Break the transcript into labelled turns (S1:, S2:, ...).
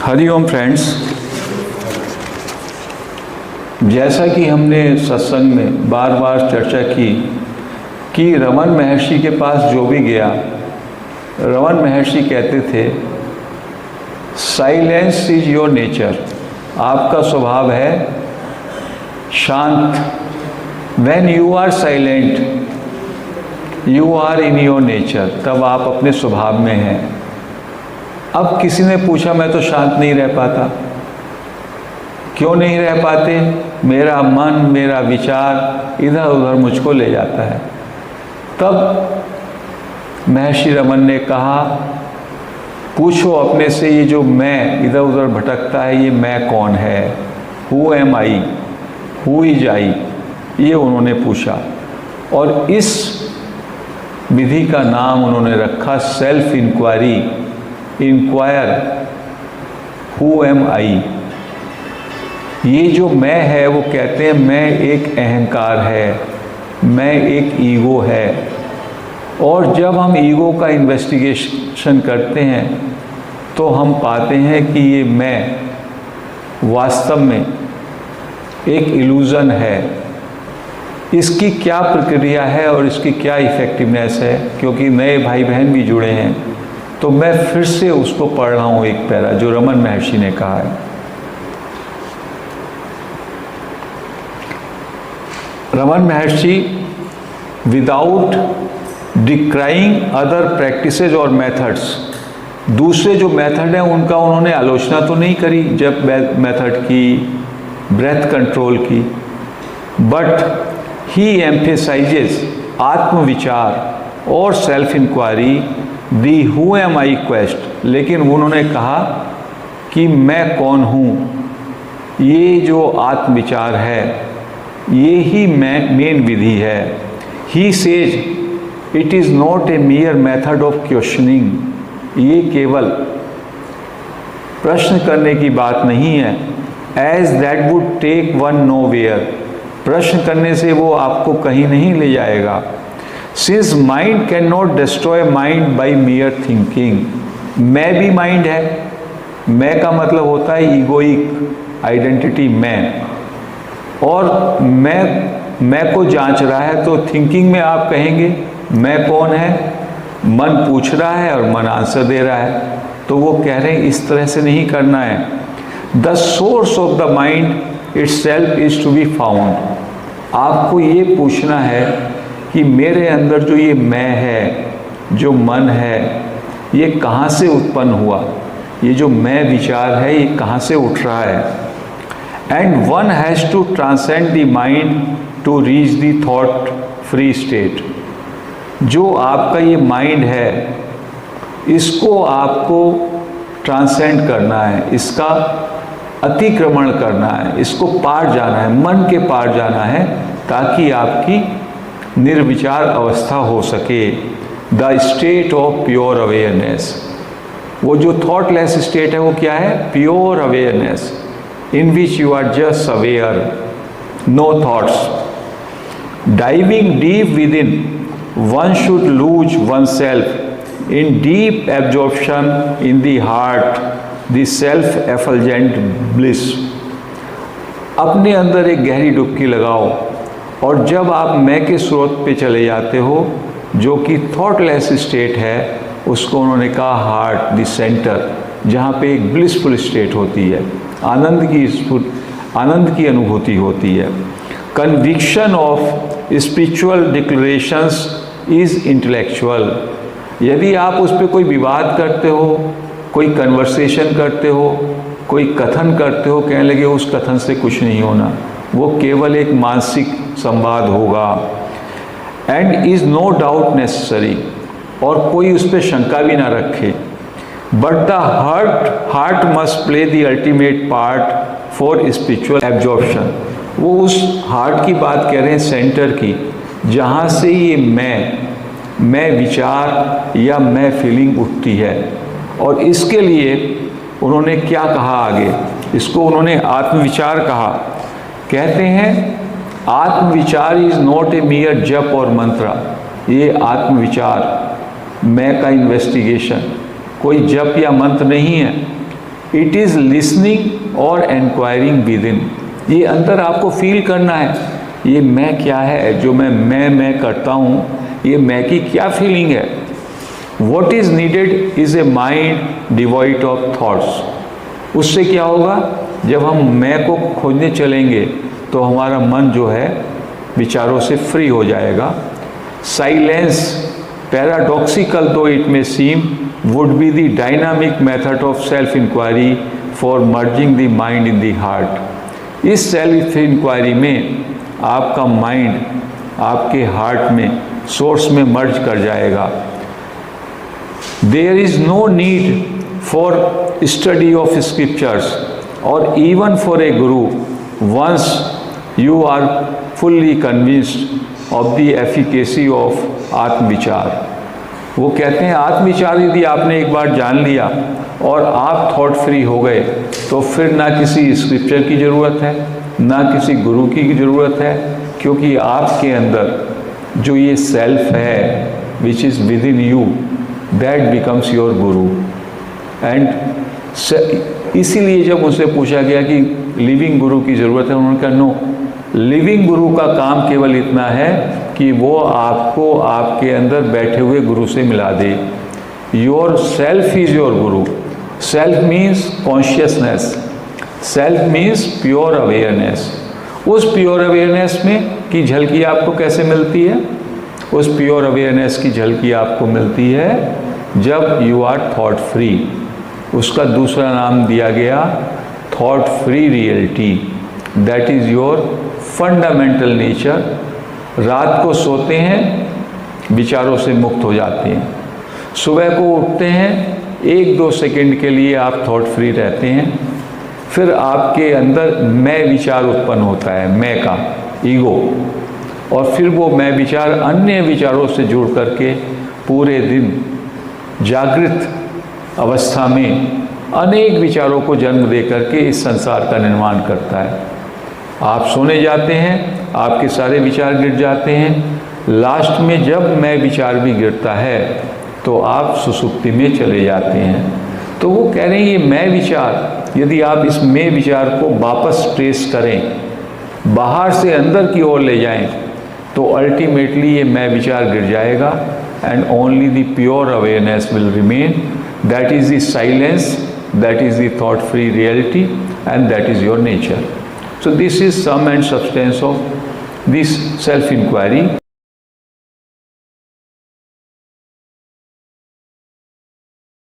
S1: Hariom friends, जैसा कि हमने सत्संग में बार बार चर्चा की कि रमन महर्षि के पास जो भी गया, रमन महर्षि कहते थे साइलेंस इज योर नेचर, आपका स्वभाव है शांत। When you are silent you are in your nature, तब आप अपने स्वभाव में हैं। अब किसी ने पूछा मैं तो शांत नहीं रह पाता, क्यों नहीं रह पाते? मेरा मन, मेरा विचार इधर उधर मुझको ले जाता है। तब महर्षि रमन ने कहा पूछो अपने से, ये जो मैं इधर उधर भटकता है ये मैं कौन है? Who am I, who is I, ये उन्होंने पूछा। और इस विधि का नाम उन्होंने रखा self inquiry. Inquire who am I. ये जो मैं है वो कहते हैं मैं एक अहंकार है, मैं एक ईगो है। और जब हम ईगो का इन्वेस्टिगेशन करते हैं तो हम पाते हैं कि ये मैं वास्तव में एक इल्यूज़न है। इसकी क्या प्रक्रिया है और इसकी क्या इफ़ेक्टिवनेस है, क्योंकि नए भाई बहन भी जुड़े हैं तो मैं फिर से उसको पढ़ रहा हूँ, एक पैरा जो रमन महर्षि ने कहा है। रमन महर्षि विदाउट डिक्राइंग अदर प्रैक्टिसेज और मेथड्स, दूसरे जो मेथड हैं उनका उन्होंने आलोचना तो नहीं करी, जब मेथड की, ब्रेथ कंट्रोल की, बट ही एम्फेसाइजेस आत्मविचार और self inquiry, the who am I quest. लेकिन उन्होंने कहा कि मैं कौन हूँ, ये जो आत्मविचार है ये ही मेन विधि है। He says it is not a mere method of questioning, ये केवल प्रश्न करने की बात नहीं है। As that would take one nowhere, प्रश्न करने से वो आपको कहीं नहीं ले जाएगा। Since mind can not destroy mind by mere thinking, मैं भी माइंड है। मैं का मतलब होता है ईगोइक आइडेंटिटी मैं, और मैं को जांच रहा है। तो थिंकिंग में आप कहेंगे मैं कौन है? मन पूछ रहा है और मन आंसर दे रहा है। तो वो कह रहे हैं इस तरह से नहीं करना है। The source of the mind itself is to be found. आपको ये पूछना है कि मेरे अंदर जो ये मैं है, जो मन है, ये कहाँ से उत्पन्न हुआ? ये जो मैं विचार है ये कहाँ से उठ रहा है? And one has to transcend the mind to reach the thought free state. जो आपका ये माइंड है इसको आपको ट्रांसेंड करना है, इसका अतिक्रमण करना है, इसको पार जाना है, मन के पार जाना है, ताकि आपकी निर्विचार अवस्था हो सके। The state of pure awareness, वो जो थॉटलेस स्टेट है वो क्या है? Pure awareness, in which you are just aware, no thoughts. Diving deep within, one should lose oneself in deep absorption in the heart, the self effulgent bliss. अपने अंदर एक गहरी डुबकी लगाओ, और जब आप मैं के स्रोत पे चले जाते हो जो कि थॉटलेस स्टेट है, उसको उन्होंने कहा हार्ट, द सेंटर, जहाँ पे एक ब्लिसफुल स्टेट होती है, आनंद की अनुभूति होती है। Conviction of spiritual declarations is intellectual. यदि आप उस पर कोई विवाद करते हो, कोई कन्वर्सेशन करते हो, कोई कथन करते हो, कहने लगे उस कथन से कुछ नहीं होना, वो केवल एक मानसिक संवाद होगा। And is no doubt necessary, और कोई उस पर शंका भी ना रखे। But the heart must play the ultimate part for spiritual absorption. वो उस हार्ट की बात कह रहे हैं, सेंटर की, जहाँ से ये मैं विचार या मैं फीलिंग उठती है। और इसके लिए उन्होंने क्या कहा आगे? इसको उन्होंने आत्मविचार कहा। कहते हैं आत्मविचार इज़ नॉट ए मियर जप और मंत्र। ये आत्मविचार, मैं का इन्वेस्टिगेशन कोई जप या मंत्र नहीं है, इट इज़ लिसनिंग और इंक्वायरिंग विद इन। ये अंदर आपको फील करना है, ये मैं क्या है जो मैं करता हूँ, ये मैं की क्या फीलिंग है। What is needed is a mind devoid of thoughts. उससे क्या होगा, जब हम मैं को खोजने चलेंगे तो हमारा मन जो है विचारों से फ्री हो जाएगा। Silence, paradoxical though it may seem, would be the dynamic method of self inquiry for merging the mind in the heart. इस सेल्फ इंक्वायरी में आपका माइंड आपके हार्ट में, सोर्स में मर्ज कर जाएगा। There is no need for study of scriptures और even for a guru once you are fully convinced of the efficacy of atmavichara. वो कहते हैं आत्मविचार यदि आपने एक बार जान लिया और आप थॉट फ्री हो गए तो फिर ना किसी स्क्रिप्चर की ज़रूरत है, ना किसी गुरु की ज़रूरत है, क्योंकि आपके अंदर जो ये सेल्फ है which is with in you, that becomes your Guru. And इसीलिए जब उनसे पूछा गया कि लिविंग गुरु की ज़रूरत है, उन्होंने कहा नो, लिविंग गुरु का काम केवल इतना है कि वो आपको आपके अंदर बैठे हुए गुरु से मिला दे। Your self is your Guru. Self means consciousness, self means pure awareness. उस प्योर अवेयरनेस में की झलकी आपको कैसे मिलती है? उस प्योर अवेयरनेस की झलकी आपको मिलती है जब यू आर थॉट फ्री। उसका दूसरा नाम दिया गया thought free reality. That is your fundamental nature. रात को सोते हैं, विचारों से मुक्त हो जाते हैं। सुबह को उठते हैं, 1-2 सेकंड के लिए आप थॉट फ्री रहते हैं, फिर आपके अंदर मैं विचार उत्पन्न होता है, मैं का ईगो, और फिर वो मैं विचार अन्य विचारों से जुड़ करके पूरे दिन जागृत अवस्था में अनेक विचारों को जन्म दे करके इस संसार का निर्माण करता है। आप सोने जाते हैं, आपके सारे विचार गिर जाते हैं, लास्ट में जब मैं विचार भी गिरता है तो आप सुसुप्ति में चले जाते हैं। तो वो कह रहे हैं ये मैं विचार, यदि आप इस मैं विचार को वापस ट्रेस करें, बाहर से अंदर की ओर ले जाएं, तो अल्टीमेटली ये मैं विचार गिर जाएगा and only the pure awareness will remain. That is the silence, that is the thought free reality, and that is your nature. So this is sum and substance of this self inquiry.